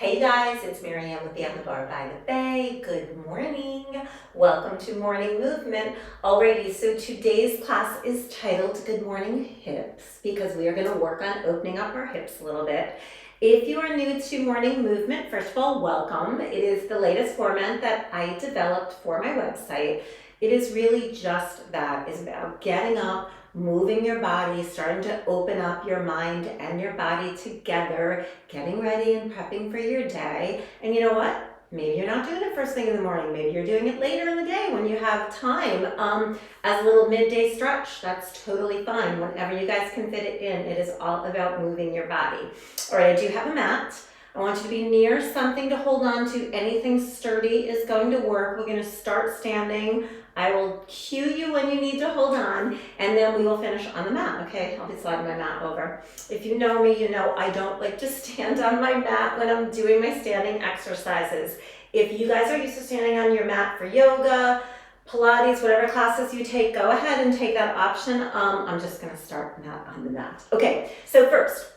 Hey guys, it's Marianne with the On the Bar by the Bay. Good morning. Welcome to Morning Movement. Alrighty, so today's class is titled Good Morning Hips because we are going to work on opening up our hips a little bit. If you are new to Morning Movement, first of all, welcome. It is the latest format that I developed for my website. It is really just that. It's about getting up, moving your body, starting to open up your mind and your body together, getting ready and prepping for your day. And you know what? Maybe you're not doing it first thing in the morning. Maybe you're doing it later in the day when you have time as a little midday stretch. That's totally fine. Whenever you guys can fit it in, it is all about moving your body. All right, I do have a mat. I want you to be near something to hold on to. Anything sturdy is going to work. We're going to start standing. I will cue you when you need to hold on, and then we will finish on the mat, okay? I'll be sliding my mat over. If you know me, you know I don't like to stand on my mat when I'm doing my standing exercises. If you guys are used to standing on your mat for yoga, Pilates, whatever classes you take, go ahead and take that option. I'm just gonna start not on the mat. Okay, so first,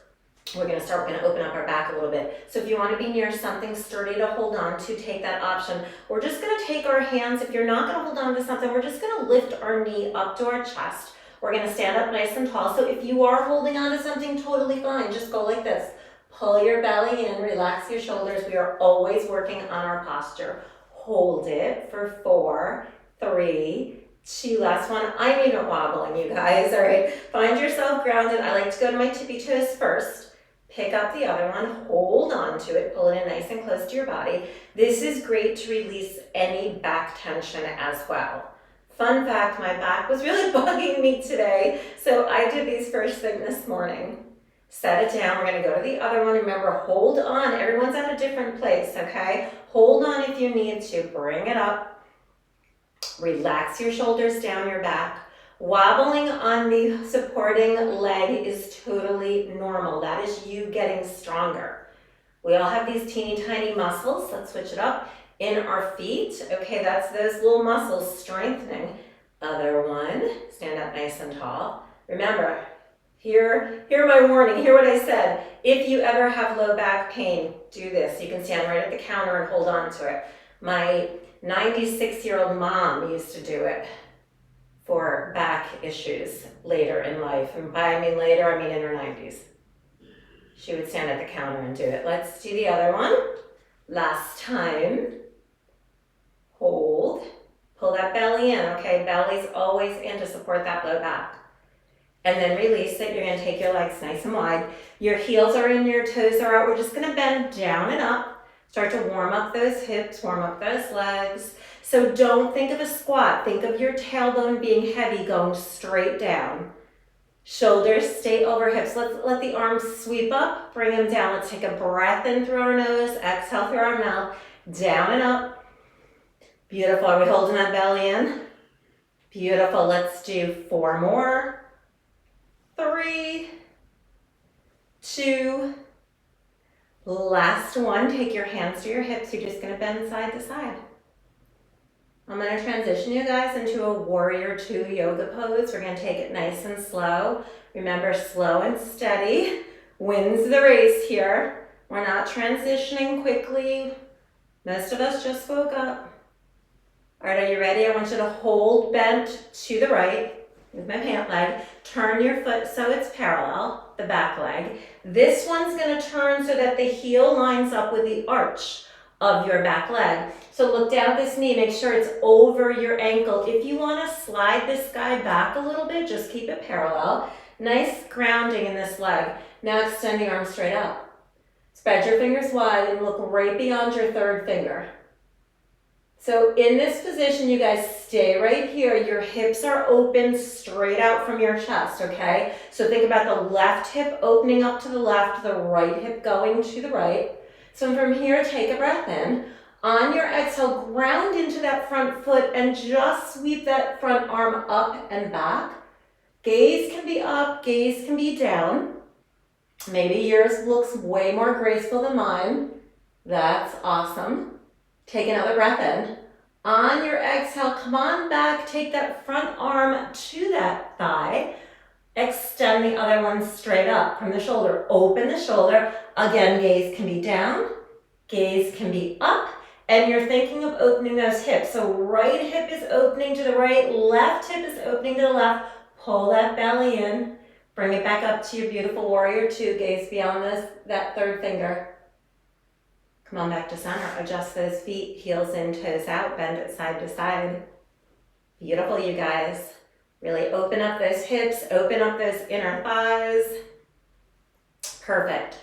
we're going to open up our back a little bit. So if you want to be near something sturdy to hold on to, take that option. We're just going to take our hands. If you're not going to hold on to something, we're just going to lift our knee up to our chest. We're going to stand up nice and tall. So if you are holding on to something, totally fine. Just go like this. Pull your belly in, relax your shoulders. We are always working on our posture. Hold it for 4, 3, 2, last one. I'm even wobbling, you guys. All right. Find yourself grounded. I like to go to my tippy toes first. Pick up the other one, hold on to it, pull it in nice and close to your body. This is great to release any back tension as well. Fun fact, my back was really bugging me today, so I did these first thing this morning. Set it down, we're gonna go to the other one. Remember, hold on, everyone's at a different place, okay? Hold on if you need to, bring it up. Relax your shoulders down your back. Wobbling on the supporting leg is totally normal. That is you getting stronger. We all have these teeny tiny muscles. Let's switch it up. In our feet. Okay, that's those little muscles strengthening. Other one. Stand up nice and tall. Remember, hear my warning. Hear what I said. If you ever have low back pain, do this. You can stand right at the counter and hold on to it. My 96-year-old mom used to do it for back issues later in life. And by I mean later, I mean in her 90s. She would stand at the counter and do it. Let's do the other one. Last time. Hold. Pull that belly in, okay? Belly's always in to support that low back. And then release it. You're gonna take your legs nice and wide. Your heels are in, your toes are out. We're just gonna bend down and up. Start to warm up those hips, warm up those legs. So don't think of a squat. Think of your tailbone being heavy, going straight down. Shoulders stay over hips. Let the arms sweep up, bring them down. Let's take a breath in through our nose, exhale through our mouth, down and up. Beautiful. Are we holding that belly in? Beautiful. Let's do 4 more. 3, 2, last one. Take your hands to your hips. You're just going to bend side to side. I'm going to transition you guys into a warrior 2 yoga pose. We're going to take it nice and slow. Remember, slow and steady wins the race here. We're not transitioning quickly. Most of us just woke up. All right, are you ready? I want you to hold bent to the right with my pant leg. Turn your foot so it's parallel, the back leg. This one's going to turn so that the heel lines up with the arch of your back leg. So look down at this knee, make sure it's over your ankle. If you want to slide this guy back a little bit, just keep it parallel. Nice grounding in this leg. Now extend the arm straight up. Spread your fingers wide and look right beyond your third finger. So in this position, you guys stay right here. Your hips are open straight out from your chest, okay? So think about the left hip opening up to the left, the right hip going to the right. So from here, take a breath in. On your exhale, ground into that front foot and just sweep that front arm up and back. Gaze can be up, gaze can be down. Maybe yours looks way more graceful than mine. That's awesome. Take another breath in. On your exhale, come on back, take that front arm to that thigh. Extend the other one straight up from the shoulder. Open the shoulder. Again, gaze can be down, Gaze can be up, and you're thinking of opening those hips. So right hip is opening to the right, left hip is opening to the left. Pull that belly in. Bring it back up to your beautiful warrior two. Gaze beyond that third finger. Come on back to center. Adjust those feet, heels in, toes out, bend it side to side. Beautiful, you guys. Really open up those hips, open up those inner thighs. Perfect.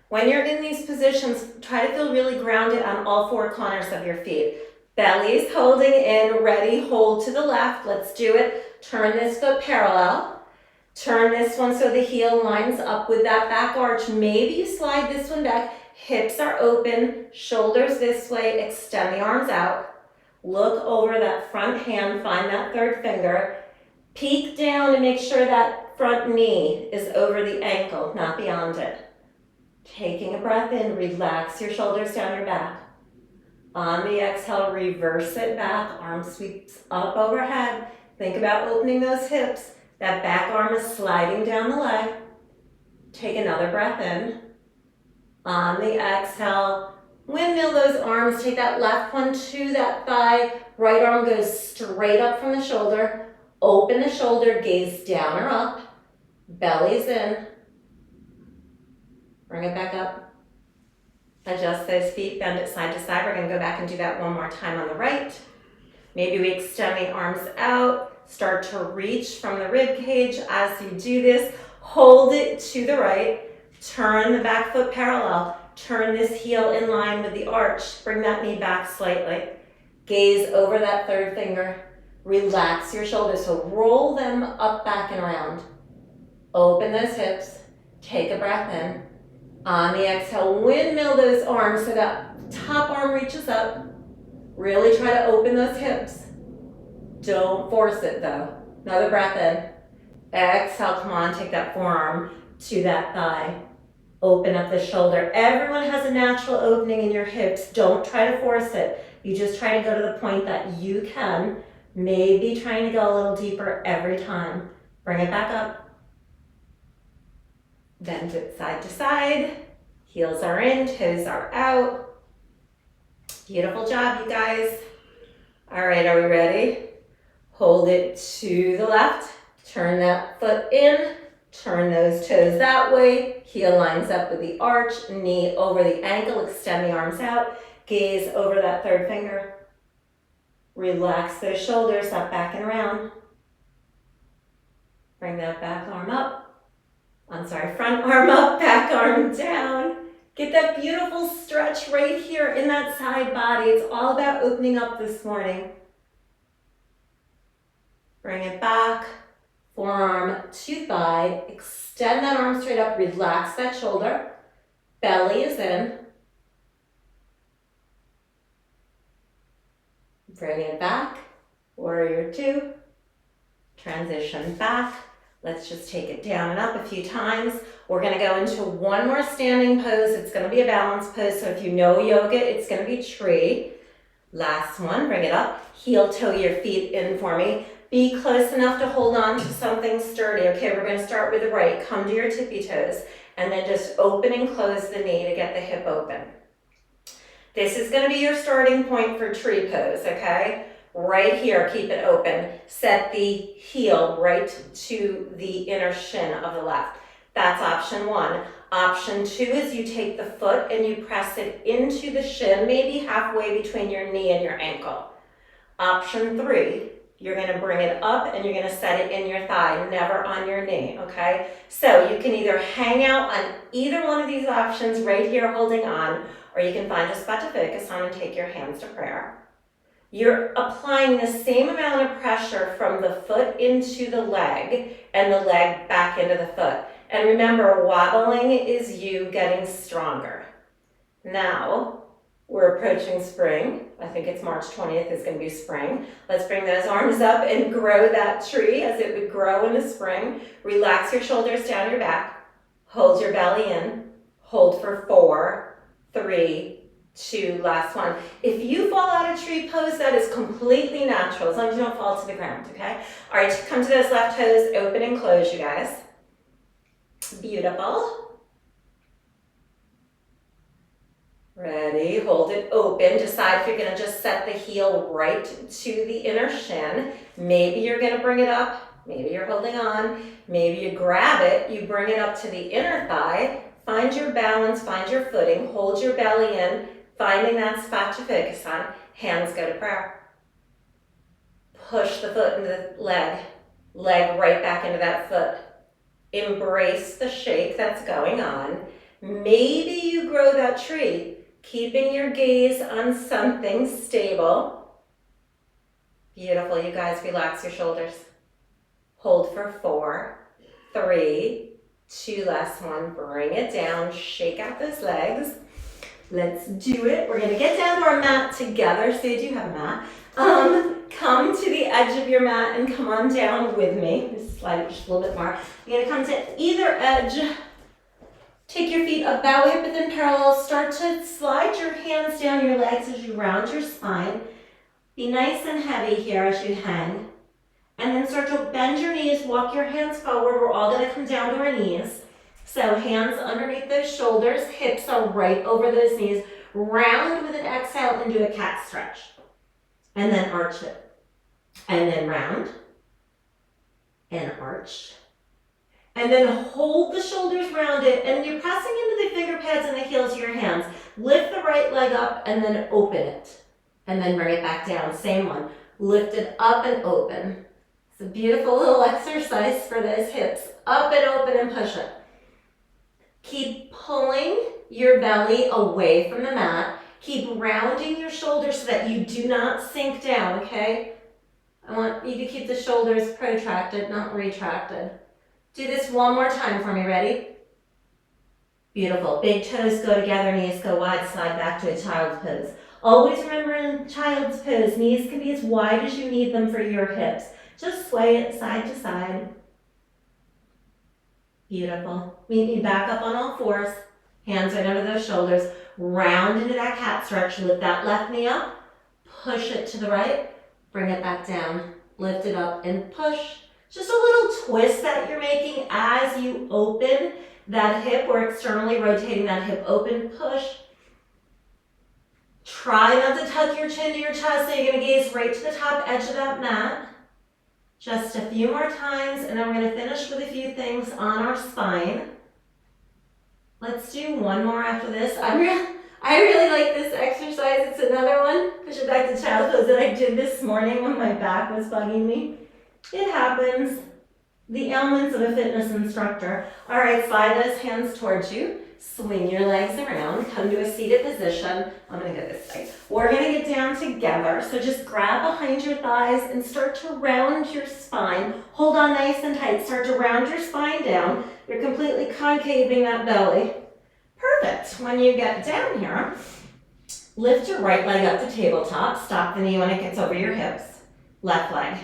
When you're in these positions, try to feel really grounded on all four corners of your feet. Belly's holding in, ready, hold to the left. Let's do it. Turn this foot parallel. Turn this one so the heel lines up with that back arch. Maybe you slide this one back. Hips are open, shoulders this way, extend the arms out. Look over that front hand, find that third finger. Peek down and make sure that front knee is over the ankle, not beyond it. Taking a breath in, relax your shoulders down your back. On the exhale, reverse it back, arm sweeps up overhead. Think about opening those hips. That back arm is sliding down the leg. Take another breath in. On the exhale, windmill those arms. Take that left one to that thigh. Right arm goes straight up from the shoulder. Open the shoulder, gaze down or up. Belly's in. Bring it back up. Adjust those feet, bend it side to side. We're gonna go back and do that one more time on the right. Maybe we extend the arms out, start to reach from the rib cage. As you do this, hold it to the right, turn the back foot parallel, turn this heel in line with the arch, bring that knee back slightly. Gaze over that third finger, relax your shoulders, so roll them up, back, and around. Open those hips, take a breath in. On the exhale, windmill those arms so that top arm reaches up. Really try to open those hips. Don't force it though. Another breath in. Exhale, come on, take that forearm to that thigh. Open up the shoulder. Everyone has a natural opening in your hips. Don't try to force it. You just try to go to the point that you can. Maybe trying to go a little deeper every time. Bring it back up. Bend it side to side. Heels are in, toes are out. Beautiful job, you guys. All right, are we ready? Hold it to the left. Turn that foot in. Turn those toes that way. Heel lines up with the arch. Knee over the ankle. Extend the arms out. Gaze over that third finger. Relax those shoulders up, back, and around. Bring that back arm up. Front arm up, back arm down. Get that beautiful stretch right here in that side body. It's all about opening up this morning. Bring it back, forearm to thigh. Extend that arm straight up, relax that shoulder. Belly is in. Bring it back, warrior two. Transition back. Let's just take it down and up a few times. We're gonna go into one more standing pose. It's gonna be a balance pose, so if you know yoga, it's gonna be tree. Last one, bring it up. Heel toe your feet in for me. Be close enough to hold on to something sturdy. Okay, we're gonna start with the right. Come to your tippy toes, and then just open and close the knee to get the hip open. This is gonna be your starting point for tree pose, okay? Right here, keep it open. Set the heel right to the inner shin of the left. That's option one. Option two is you take the foot and you press it into the shin, maybe halfway between your knee and your ankle. Option three, you're gonna bring it up and you're gonna set it in your thigh, never on your knee, okay? So you can either hang out on either one of these options right here holding on, or you can find a spot to focus on and take your hands to prayer. You're applying the same amount of pressure from the foot into the leg and the leg back into the foot. And remember, wobbling is you getting stronger. Now, we're approaching spring. I think it's March 20th is going to be spring. Let's bring those arms up and grow that tree as it would grow in the spring. Relax your shoulders down your back. Hold your belly in. Hold for 4, 3, 2, last one. If you fall out of tree pose, that is completely natural, as long as you don't fall to the ground, okay? All right, come to those left toes, open and close, you guys. Beautiful. Ready, hold it open. Decide if you're gonna just set the heel right to the inner shin. Maybe you're gonna bring it up, maybe you're holding on. Maybe you grab it, you bring it up to the inner thigh. Find your balance, find your footing, hold your belly in, finding that spot to focus on. Hands go to prayer. Push the foot into the leg right back into that foot. Embrace the shake that's going on. Maybe you grow that tree, keeping your gaze on something stable. Beautiful, you guys, relax your shoulders. Hold for 4, 3, 2, last one. Bring it down, shake out those legs. Let's do it. We're gonna get down to our mat together. So you do have a mat. Come to the edge of your mat and come on down with me. Just slide it just a little bit more. You're gonna come to either edge. Take your feet about hip width and parallel. Start to slide your hands down your legs as you round your spine. Be nice and heavy here as you hang. And then start to bend your knees, walk your hands forward. We're all gonna come down to our knees. So hands underneath those shoulders, hips are right over those knees. Round with an exhale into a cat stretch. And then arch it. And then round. And arch. And then hold the shoulders rounded, and you're pressing into the finger pads and the heels of your hands. Lift the right leg up and then open it. And then bring it back down, same one. Lift it up and open. It's a beautiful little exercise for those hips. Up and open and push it. Keep pulling your belly away from the mat. Keep rounding your shoulders so that you do not sink down, okay? I want you to keep the shoulders protracted, not retracted. Do this one more time for me, ready? Beautiful. Big toes go together, knees go wide, slide back to a child's pose. Always remember in child's pose, knees can be as wide as you need them for your hips. Just sway it side to side. Beautiful. Meet me back up on all fours. Hands right under those shoulders. Round into that cat stretch. Lift that left knee up. Push it to the right. Bring it back down. Lift it up and push. Just a little twist that you're making as you open that hip or externally rotating that hip open, push. Try not to tuck your chin to your chest, so you're gonna gaze right to the top edge of that mat. Just a few more times, and then we're gonna finish with a few things on our spine. Let's do one more after this. I really like this exercise. It's another one. Push it back to child's pose that I did this morning when my back was bugging me. It happens. The elements of a fitness instructor. All right, slide those hands towards you. Swing your legs around. Come to a seated position. I'm going to go this way. We're going to get down together. So just grab behind your thighs and start to round your spine. Hold on nice and tight. Start to round your spine down. You're completely concaving that belly. Perfect. When you get down here, lift your right leg up to tabletop. Stop the knee when it gets over your hips. Left leg.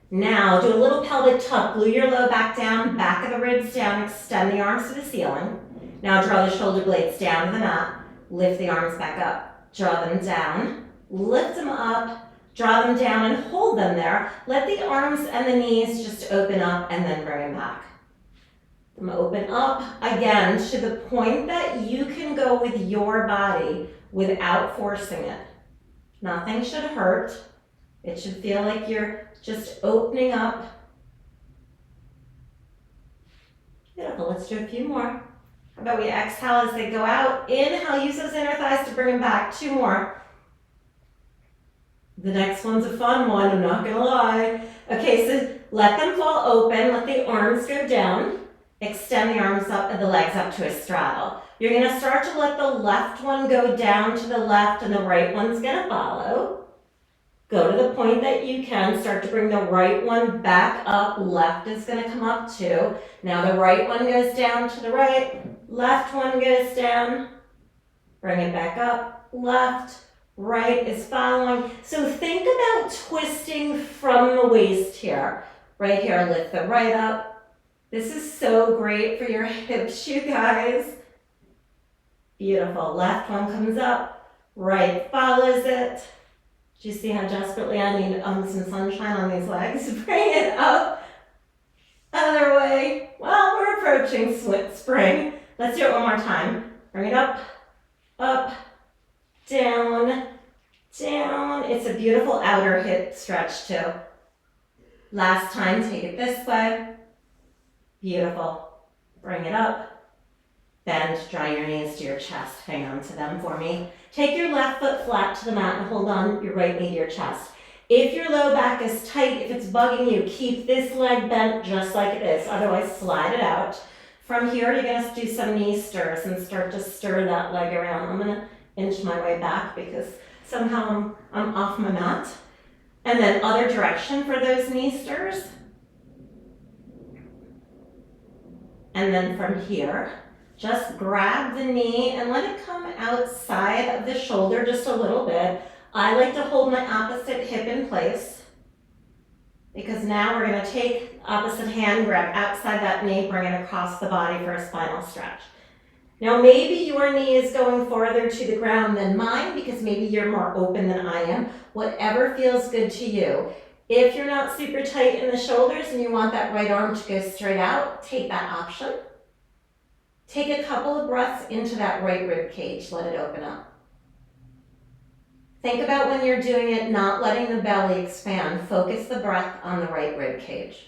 Now do a little pelvic tuck, glue your low back down, back of the ribs down, extend the arms to the ceiling. Now draw the shoulder blades down to the mat, lift the arms back up, draw them down, lift them up, draw them down and hold them there. Let the arms and the knees just open up and then bring them back. Them open up again to the point that you can go with your body without forcing it. Nothing should hurt. It should feel like you're just opening up. Beautiful, let's do a few more. How about we exhale as they go out? Inhale, use those inner thighs to bring them back. 2 more. The next one's a fun one, I'm not gonna lie. Okay, so let them fall open, let the arms go down. Extend the arms up and the legs up to a straddle. You're gonna start to let the left one go down to the left and the right one's gonna follow. Go to the point that you can. Start to bring the right one back up. Left is going to come up too. Now the right one goes down to the right. Left one goes down. Bring it back up. Left, right is following. So think about twisting from the waist here. Right here, lift the right up. This is so great for your hips, you guys. Beautiful. Left one comes up. Right follows it. Do you see how desperately I need some sunshine on these legs? Bring it up. Other way. Well, we're approaching spring. Let's do it one more time. Bring it up, up, a beautiful outer hip stretch too. Last time, take it this way. Beautiful. Bring it up. Bend, draw your knees to your chest. Hang on to them for me. Take your left foot flat to the mat and hold on your right knee to your chest. If your low back is tight, if it's bugging you, keep this leg bent just like it is. Otherwise, slide it out. From here, you're going to do some knee stirs and start to stir that leg around. I'm going to inch my way back because somehow I'm off my mat. And then other direction for those knee stirs. And then from here, just grab the knee and let it come outside of the shoulder just a little bit. I like to hold my opposite hip in place because now we're going to take opposite hand, grab outside that knee, bring it across the body for a spinal stretch. Now maybe your knee is going farther to the ground than mine because maybe you're more open than I am. Whatever feels good to you. If you're not super tight in the shoulders and you want that right arm to go straight out, take that option. Take a couple of breaths into that right rib cage. Let it open up. Think about when you're doing it, not letting the belly expand. Focus the breath on the right rib cage.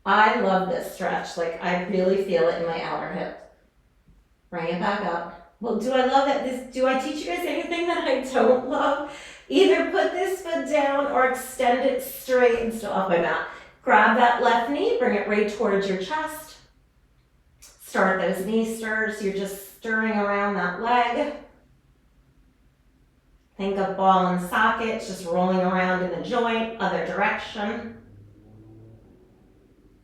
I love this stretch. Like I really feel it in my outer hip. Bring it back up. Well, do I love it? Do I teach you guys anything that I don't love? Either put this foot down or extend it straight and still off my mat. Grab that left knee, bring it right towards your chest. Start those knee stirs. You're just stirring around that leg. Think of ball and socket, just rolling around in the joint, other direction.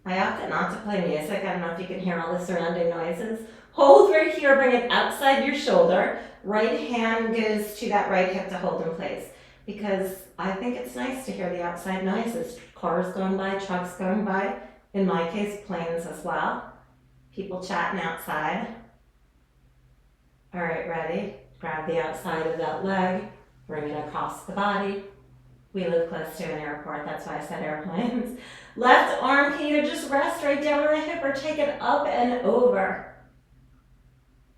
I opted not to play music. I don't know if you can hear all the surrounding noises. Hold right here, bring it outside your shoulder. Right hand goes to that right hip to hold in place because I think it's nice to hear the outside noises. Cars going by, trucks going by, in my case, planes as well. People chatting outside. All right, ready? Grab the outside of that leg, bring it across the body. We live close to an airport, that's why I said airplanes. Left arm can either just rest right down on the hip or take it up and over.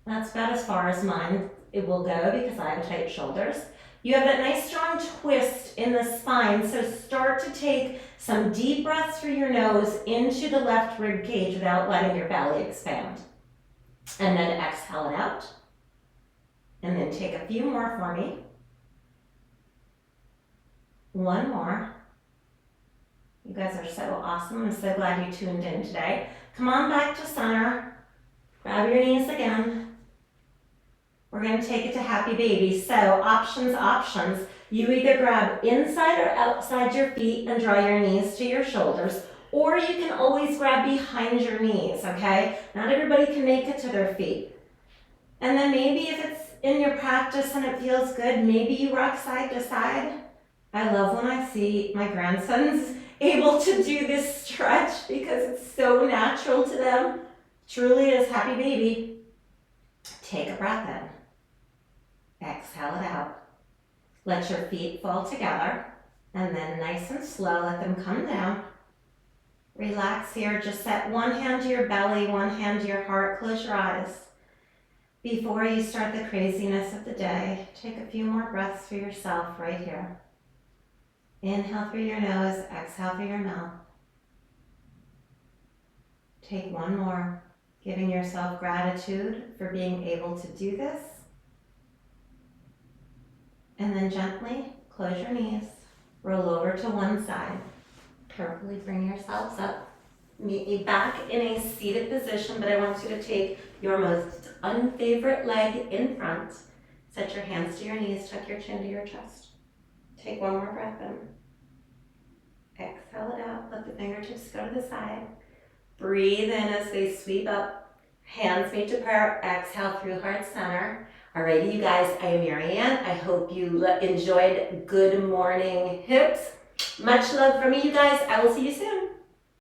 That's about as far as mine it will go because I have tight shoulders. You have that nice strong twist in the spine, so start to take some deep breaths through your nose into the left rib cage without letting your belly expand. And then exhale it out. And then take a few more for me. One more. You guys are so awesome. I'm so glad you tuned in today. Come on back to center. Grab your knees again. We're going to take it to happy baby. So options. You either grab inside or outside your feet and draw your knees to your shoulders, or you can always grab behind your knees, okay? Not everybody can make it to their feet. And then maybe if it's in your practice and it feels good, maybe you rock side to side. I love when I see my grandsons able to do this stretch because it's so natural to them. Truly is happy baby. Take a breath in. Exhale it out. Let your feet fall together and then nice and slow, let them come down. Relax here. Just set one hand to your belly, one hand to your heart. Close your eyes. Before you start the craziness of the day, take a few more breaths for yourself right here. Inhale through your nose, exhale through your mouth. Take one more, giving yourself gratitude for being able to do this. And then gently close your knees, roll over to one side. Carefully bring yourselves up. Meet me back in a seated position, but I want you to take your most unfavorite leg in front. Set your hands to your knees, tuck your chin to your chest. Take one more breath in. Exhale it out, let the fingertips go to the side. Breathe in as they sweep up. Hands meet to prayer, exhale through heart center. Alrighty, you guys, I am Marianne. I hope you enjoyed Good Morning Hips. Much love from me, you guys. I will see you soon.